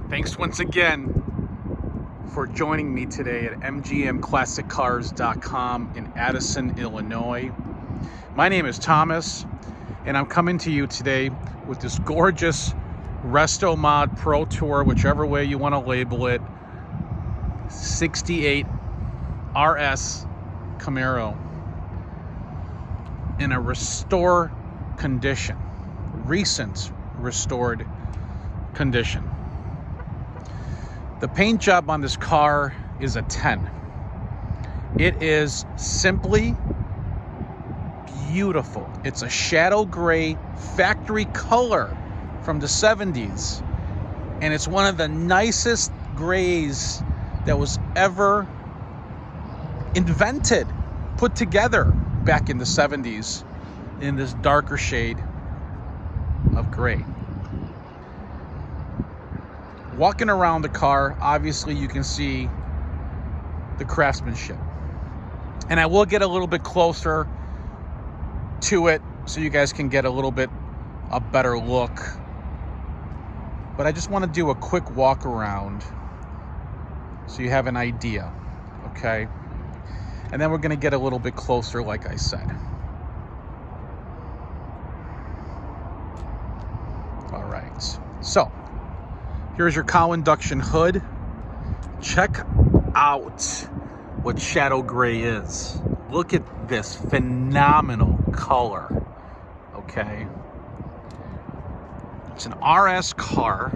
Thanks once again for joining me today at mgmclassiccars.com in Addison, Illinois. My name is Thomas, and I'm coming to you today with this gorgeous Resto Mod Pro Tour, whichever way you want to label it, 68 RS Camaro in a restore condition, recent restored condition. The paint job on this car is a 10. It is simply beautiful. It's a shadow gray factory color from the 70s, and it's one of the nicest grays that was ever invented, put together back in the 70s in this darker shade of gray. Walking around the car, obviously you can see the craftsmanship. And I will get a little bit closer to it so you guys can get a little bit a better look. But I just want to do a quick walk around so you have an idea, okay? And then we're going to get a little bit closer, like I said. All right, so here's your cowl induction hood. Check out what shadow gray is. Look at this phenomenal color, okay? It's an RS car.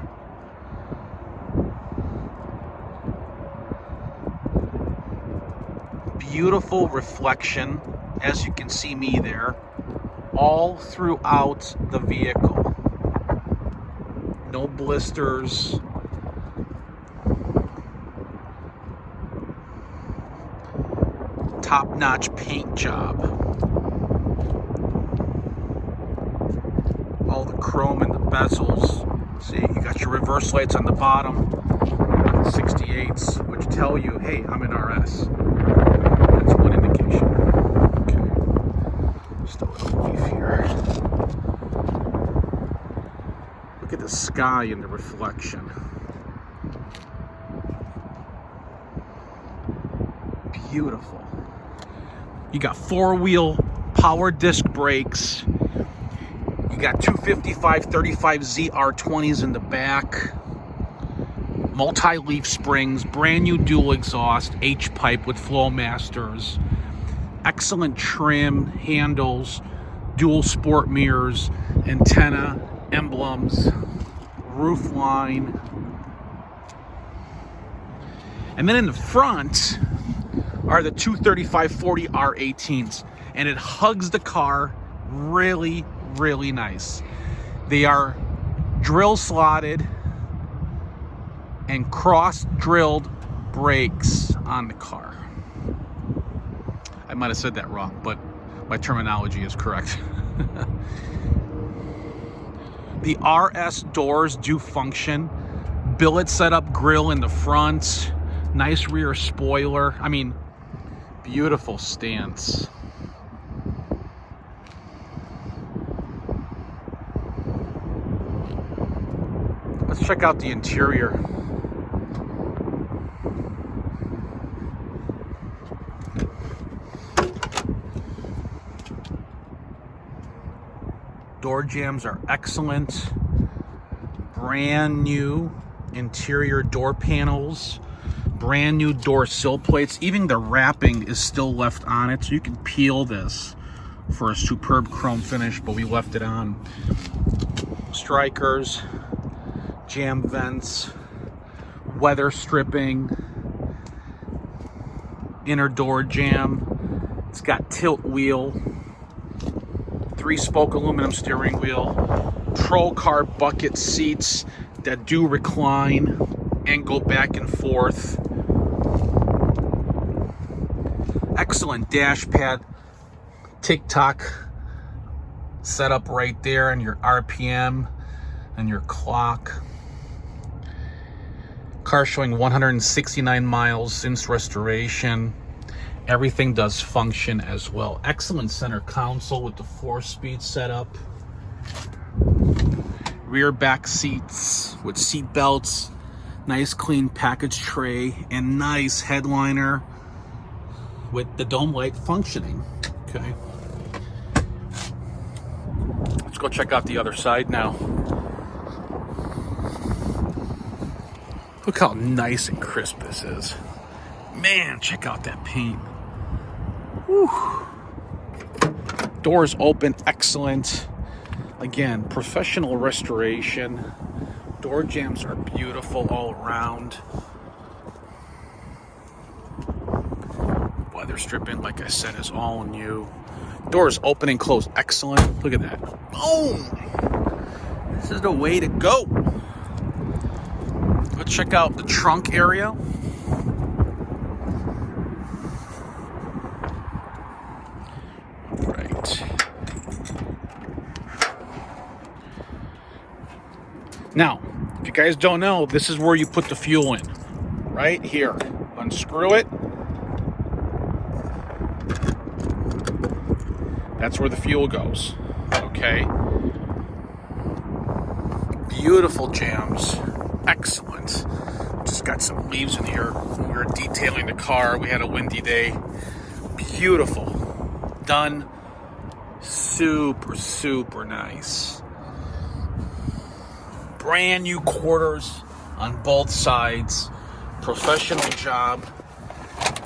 Beautiful reflection, as you can see me there, all throughout the vehicle. No blisters. Top-notch paint job. All the chrome in the bezels. See, you got your reverse lights on the bottom on the 68s, which tell you, hey, I'm an RS. That's one indication. Okay. Just a little leaf here. Look at the sky in the reflection. Beautiful. You got four-wheel power disc brakes. You got 255/35 ZR20s in the back. Multi-leaf springs, brand new dual exhaust, H-pipe with Flowmasters. Excellent trim, handles, dual sport mirrors, antenna, emblems, roof line. And then in the front are the 235/40 R18s, and it hugs the car really, really nice. They are drill slotted and cross drilled brakes on the car. I might have said that wrong, but my terminology is correct. The RS doors do function. Billet setup grill in the front, nice rear spoiler. I mean, beautiful stance. Let's check out the interior. Door jambs are excellent. Brand new interior door panels. Brand new door sill plates. Even the wrapping is still left on it, so you can peel this for a superb chrome finish, but we left it on. Strikers, jam vents, weather stripping, inner door jamb. It's got tilt wheel, 3-spoke aluminum steering wheel, troll car bucket seats that do recline and go back and forth. Excellent dash pad, tick-tock setup right there, and your RPM and your clock. Car showing 169 miles since restoration. Everything does function as well. Excellent center console with the 4-speed setup. Rear back seats with seat belts, Nice clean package tray and nice headliner with the dome light functioning. Okay. Let's go check out the other side now. Look how nice and crisp this is. Man, check out that paint. Whew. Doors open, excellent. Again, professional restoration. Door jambs are beautiful all around. Weather stripping, like I said, is all new. Doors open and close, excellent. Look at that. Boom! This is the way to go. Let's check out the trunk area. Right. Now, if you guys don't know, this is where you put the fuel in. Right here. Unscrew it. That's where the fuel goes. Okay. Beautiful jams. Excellent. Just got some leaves in here. When we were detailing the car, we had a windy day. Beautiful. Done. Super, super nice. Brand new quarters on both sides. Professional job.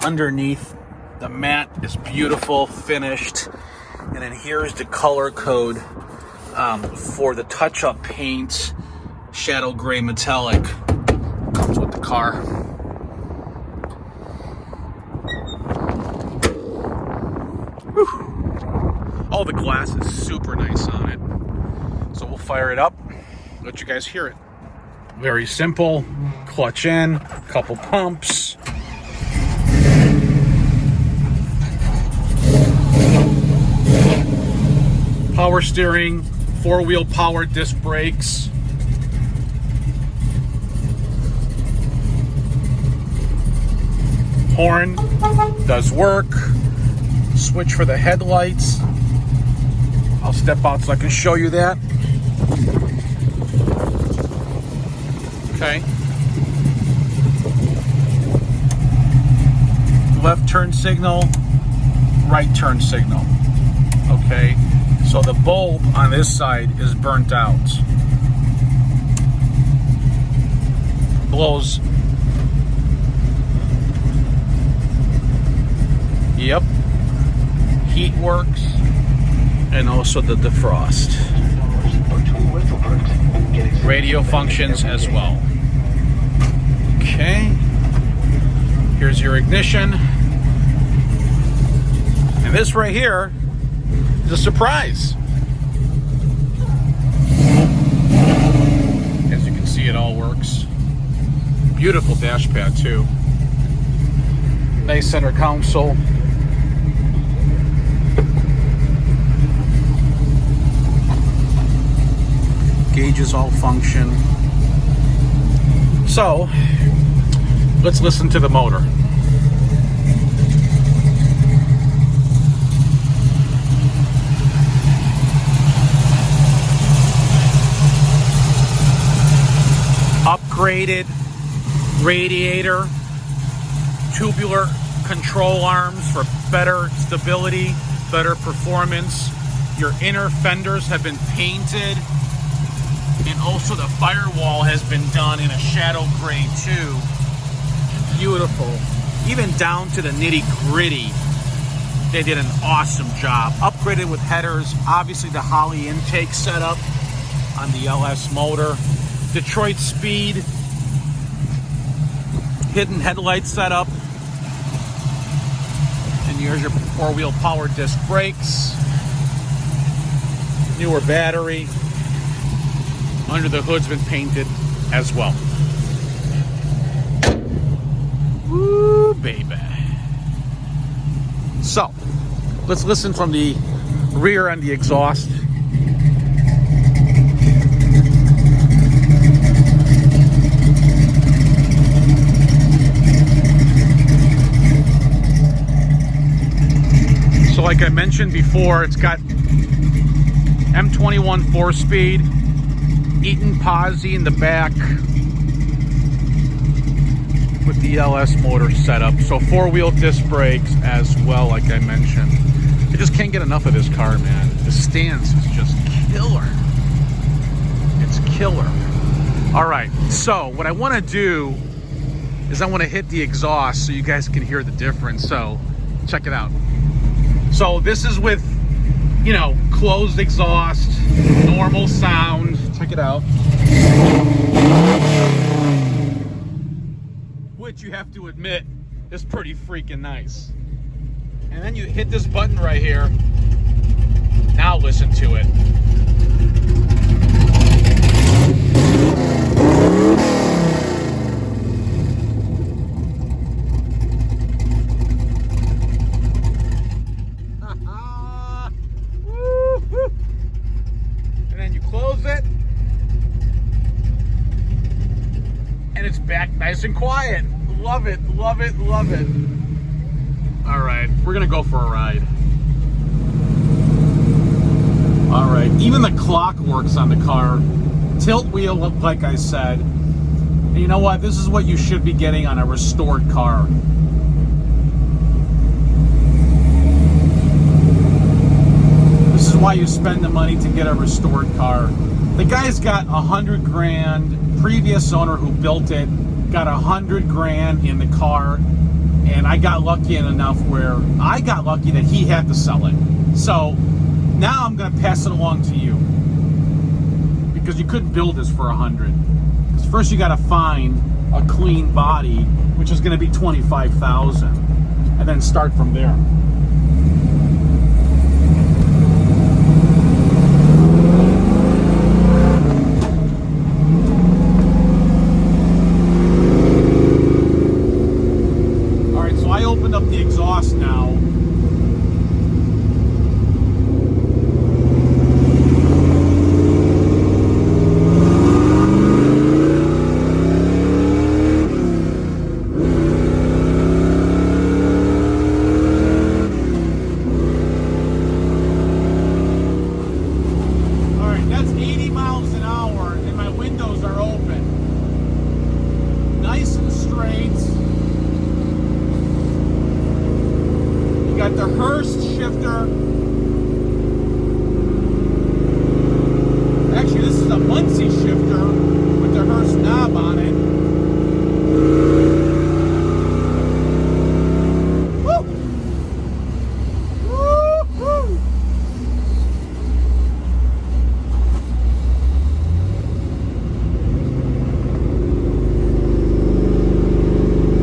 Underneath, the mat is beautiful, finished. And then here's the color code for the touch-up paint. Shadow gray metallic. Comes with the car. Whew. All the glass is super nice on it. So we'll fire it up. Let you guys hear it. Very simple. Clutch in, couple pumps. Power steering, 4-wheel power disc brakes. Horn does work. Switch for the headlights. I'll step out so I can show you that. Okay. Left turn signal, right turn signal. Okay. So the bulb on this side is burnt out. Blows. Yep. Heat works. And also the defrost. Radio functions as well. Okay. Here's your ignition. And this right here is a surprise. As you can see, it all works. Beautiful dash pad too. Nice center console. Gauges all function. So, let's listen to the motor. Upgraded radiator, tubular control arms for better stability, better performance. Your inner fenders have been painted, and also the firewall has been done in a shadow gray too. Beautiful. Even down to the nitty-gritty, they did an awesome job. Upgraded with headers, obviously the Holley intake setup on the LS motor. Detroit speed, hidden headlight setup, and here's your 4-wheel power disc brakes, newer battery. Under the hood's been painted as well. Woo, baby. So, let's listen from the rear and the exhaust. So like I mentioned before, it's got M21 4-speed, Eaton posi in the back, with the LS motor setup. So 4-wheel disc brakes as well, like I mentioned. I just can't get enough of this car, man. The stance is just killer. It's killer. All right, so what I want to do is I want to hit the exhaust so you guys can hear the difference. So check it out. So this is with, you know, closed exhaust, normal sound. Check it out. Which you have to admit is pretty freaking nice. And then you hit this button right here. Now listen to it. And then you close it. And it's back nice and quiet. Love it, love it, love it. All right, we're gonna go for a ride. All right, even the clock works on the car. Tilt wheel, like I said. And you know what? This is what you should be getting on a restored car. This is why you spend the money to get a restored car. The guy's got 100 grand. Previous owner who built it got 100 grand in the car, and I got lucky enough where I got lucky that he had to sell it. So now I'm gonna pass it along to you, because you couldn't build this for 100. Because first you gotta find a clean body, which is gonna be 25,000, and then start from there. Up the exhaust now. All right, that's 80 miles an hour and my windows are open. Nice and straight. Got the Hurst shifter. Actually, this is a Muncie shifter with the Hurst knob on it. Woo! Woo-hoo!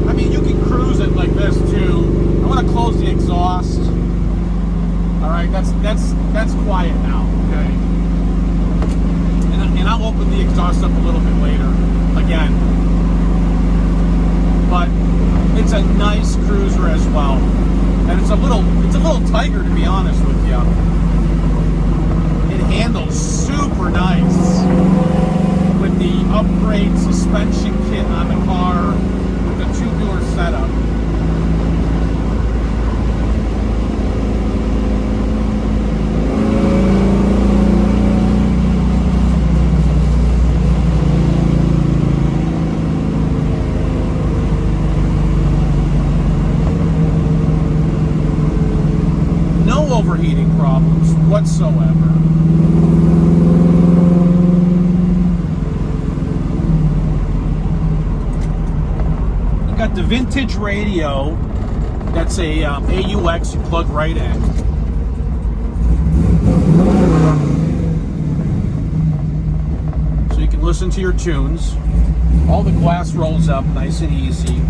I mean, you can cruise it like this too. I want to close the exhaust. All right, that's quiet now. Okay, and I'll open the exhaust up a little bit later again. But it's a nice cruiser as well, and it's a little tiger, to be honest with you. It handles super nice with the upgrade suspension kit on the car with the tubular setup. Overheating problems whatsoever. You got the vintage radio. That's a AUX you plug right in. So you can listen to your tunes. All the glass rolls up nice and easy.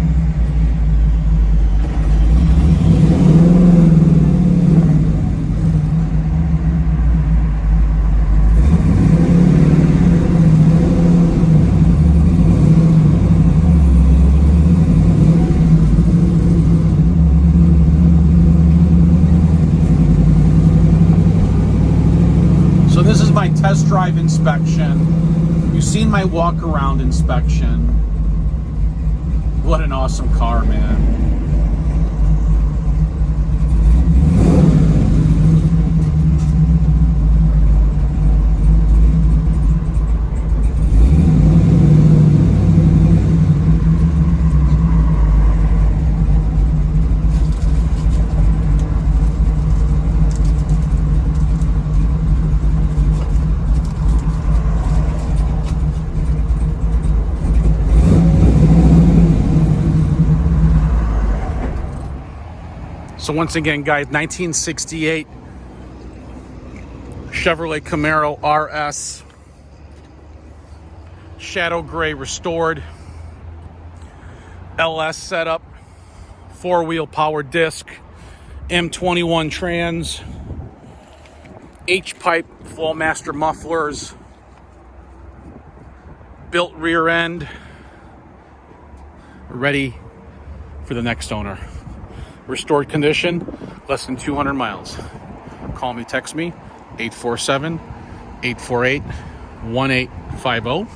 This is my test drive inspection. You've seen my walk around inspection. What an awesome car, man. So once again, guys, 1968 Chevrolet Camaro RS, shadow gray restored, LS setup, 4-wheel power disc, M21 trans, H-pipe Flowmaster mufflers, built rear end, ready for the next owner. Restored condition, less than 200 miles. Call me, text me, 847-848-1850.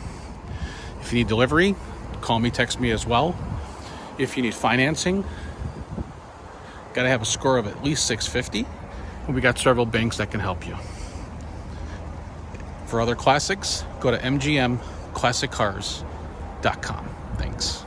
If you need delivery, call me, text me as well. If you need financing, gotta have a score of at least 650. And we got several banks that can help you. For other classics, go to mgmclassiccars.com. Thanks.